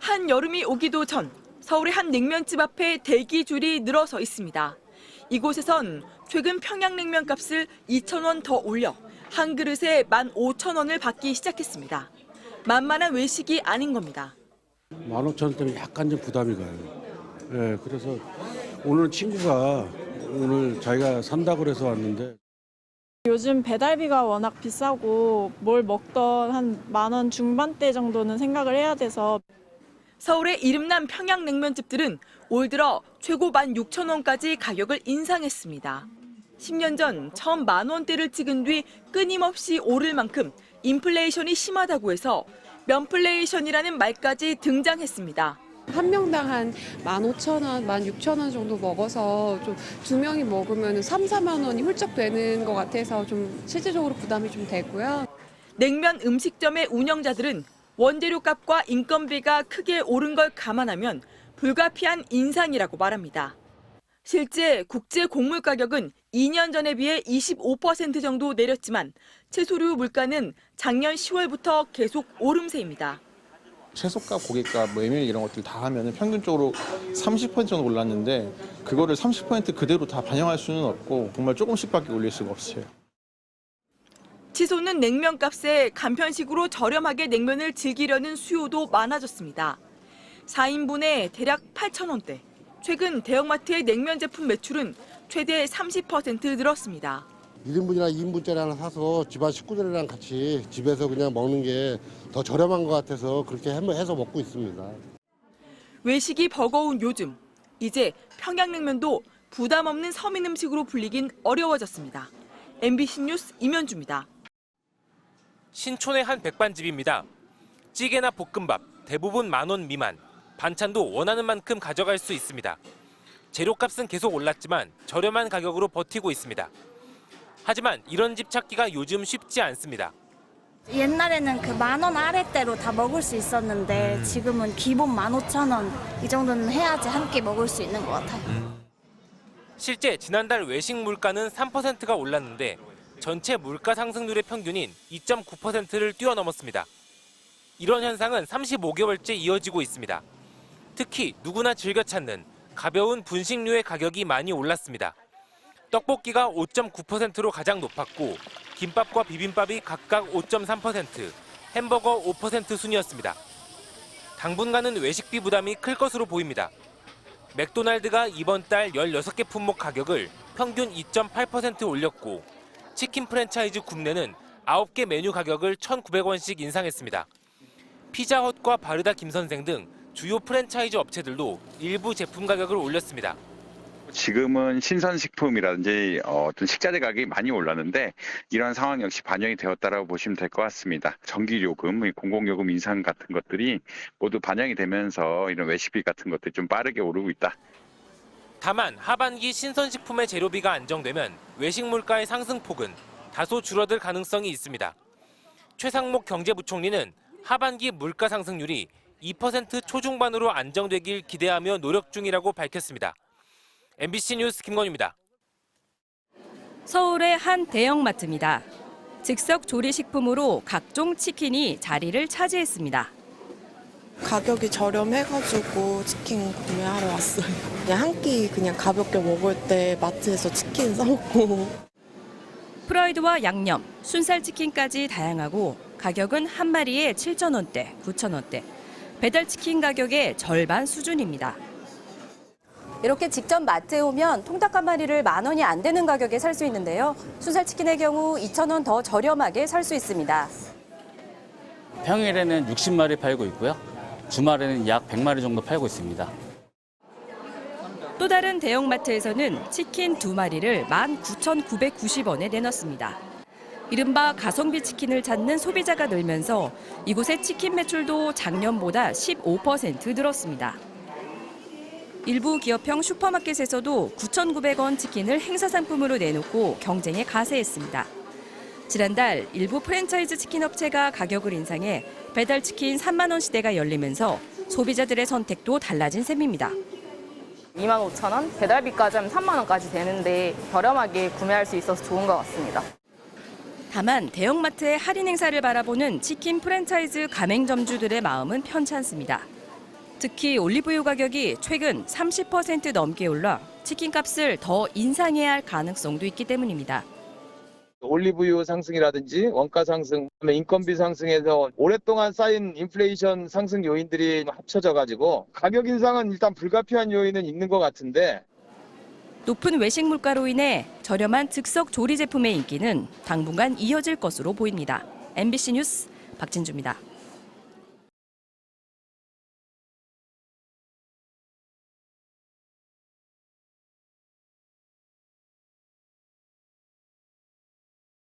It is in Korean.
한여름이 오기도 전 서울의 한 냉면집 앞에 대기줄이 늘어서 있습니다. 이곳에선 최근 평양냉면 값을 2,000원 더 올려 한 그릇에 15,000원을 받기 시작했습니다. 만만한 외식이 아닌 겁니다. 15,000원 때문에 약간 좀 부담이 가요. 네, 그래서 오늘 친구가 오늘 자기가 산다고 그래서 왔는데 요즘 배달비가 워낙 비싸고 뭘 먹던 한 10,000원 중반대 정도는 생각을 해야 돼서. 서울의 이름난 평양냉면집들은 올 들어 최고 16,000원까지 가격을 인상했습니다. 10년 전 처음 10,000원대를 찍은 뒤 끊임없이 오를 만큼 인플레이션이 심하다고 해서 면플레이션이라는 말까지 등장했습니다. 한 명당 한 15,000원, 16,000원 정도 먹어서 좀 두 명이 먹으면 3, 4만 원이 훌쩍 되는 것 같아서 좀 실질적으로 부담이 좀 되고요. 냉면 음식점의 운영자들은 원재료 값과 인건비가 크게 오른 걸 감안하면 불가피한 인상이라고 말합니다. 실제 국제 곡물 가격은 2년 전에 비해 25% 정도 내렸지만 채소류 물가는 작년 10월부터 계속 오름세입니다. 채소값, 고깃값, 메밀 이런 것들 다 하면 평균적으로 30% 정도 올랐는데 그거를 30% 그대로 다 반영할 수는 없고 정말 조금씩밖에 올릴 수가 없어요. 치솟는 냉면값에 간편식으로 저렴하게 냉면을 즐기려는 수요도 많아졌습니다. 4인분에 대략 8,000원대. 최근 대형마트의 냉면 제품 매출은 최대 30% 늘었습니다. 1인분이나 2인분짜리 하나 사서 집안 식구들이랑 같이 집에서 그냥 먹는 게 더 저렴한 것 같아서 그렇게 해서 먹고 있습니다. 외식이 버거운 요즘, 이제 평양냉면도 부담 없는 서민 음식으로 불리긴 어려워졌습니다. MBC 뉴스 임현주입니다. 신촌의 한 백반집입니다. 찌개나 볶음밥 대부분 10,000원 미만, 반찬도 원하는 만큼 가져갈 수 있습니다. 재료값은 계속 올랐지만 저렴한 가격으로 버티고 있습니다. 하지만 이런 집 찾기가 요즘 쉽지 않습니다. 옛날에는 그 10,000원 아래대로 다 먹을 수 있었는데 지금은 기본 15,000원 이 정도는 해야지 한 끼 먹을 수 있는 것 같아요. 실제 지난달 외식 물가는 3%가 올랐는데 전체 물가 상승률의 평균인 2.9%를 뛰어넘었습니다. 이런 현상은 35개월째 이어지고 있습니다. 특히 누구나 즐겨 찾는 가벼운 분식류의 가격이 많이 올랐습니다. 떡볶이가 5.9%로 가장 높았고 김밥과 비빔밥이 각각 5.3%, 햄버거 5% 순이었습니다. 당분간은 외식비 부담이 클 것으로 보입니다. 맥도날드가 이번 달 16개 품목 가격을 평균 2.8% 올렸고 치킨 프랜차이즈 굽네는 9개 메뉴 가격을 1,900원씩 인상했습니다. 피자헛과 바르다 김선생 등 주요 프랜차이즈 업체들도 일부 제품 가격을 올렸습니다. 지금은 신선식품이라든지 어떤 식자재 가격이 많이 올랐는데 이러한 상황 역시 반영이 되었다라고 보시면 될 것 같습니다. 전기요금, 공공요금 인상 같은 것들이 모두 반영이 되면서 이런 외식비 같은 것들이 좀 빠르게 오르고 있다. 다만 하반기 신선식품의 재료비가 안정되면 외식 물가의 상승폭은 다소 줄어들 가능성이 있습니다. 최상목 경제부총리는 하반기 물가 상승률이 2% 초중반으로 안정되길 기대하며 노력 중이라고 밝혔습니다. MBC 뉴스 김건희입니다. 서울의 한 대형마트입니다. 즉석 조리식품으로 각종 치킨이 자리를 차지했습니다. 가격이 저렴해가지고 치킨 구매하러 왔어요. 그냥 한 끼 그냥 가볍게 먹을 때 마트에서 치킨 사 먹고. 프라이드와 양념, 순살치킨까지 다양하고 가격은 한 마리에 7,000원대, 9,000원대. 배달치킨 가격의 절반 수준입니다. 이렇게 직접 마트에 오면 통닭 한 마리를 10,000원이 안 되는 가격에 살 수 있는데요. 순살치킨의 경우 2,000원 더 저렴하게 살 수 있습니다. 평일에는 60마리 팔고 있고요. 주말에는 약 100마리 정도 팔고 있습니다. 또 다른 대형마트에서는 치킨 2마리를 19,990원에 내놨습니다. 이른바 가성비 치킨을 찾는 소비자가 늘면서 이곳의 치킨 매출도 작년보다 15% 늘었습니다. 일부 기업형 슈퍼마켓에서도 9,900원 치킨을 행사 상품으로 내놓고 경쟁에 가세했습니다. 지난달 일부 프랜차이즈 치킨 업체가 가격을 인상해 배달 치킨 3만 원 시대가 열리면서 소비자들의 선택도 달라진 셈입니다. 25,000원, 배달비까지 하면 3만 원까지 되는데 저렴하게 구매할 수 있어서 좋은 것 같습니다. 다만 대형마트의 할인 행사를 바라보는 치킨 프랜차이즈 가맹점주들의 마음은 편치 않습니다. 특히 올리브유 가격이 최근 30% 넘게 올라 치킨값을 더 인상해야 할 가능성도 있기 때문입니다. 올리브유 상승이라든지 원가 상승, 인건비 상승에서 오랫동안 쌓인 인플레이션 상승 요인들이 합쳐져 가지고 가격 인상은 일단 불가피한 요인은 있는 것 같은데 높은 외식 물가로 인해 저렴한 즉석 조리 제품의 인기는 당분간 이어질 것으로 보입니다. MBC 뉴스 박진주입니다.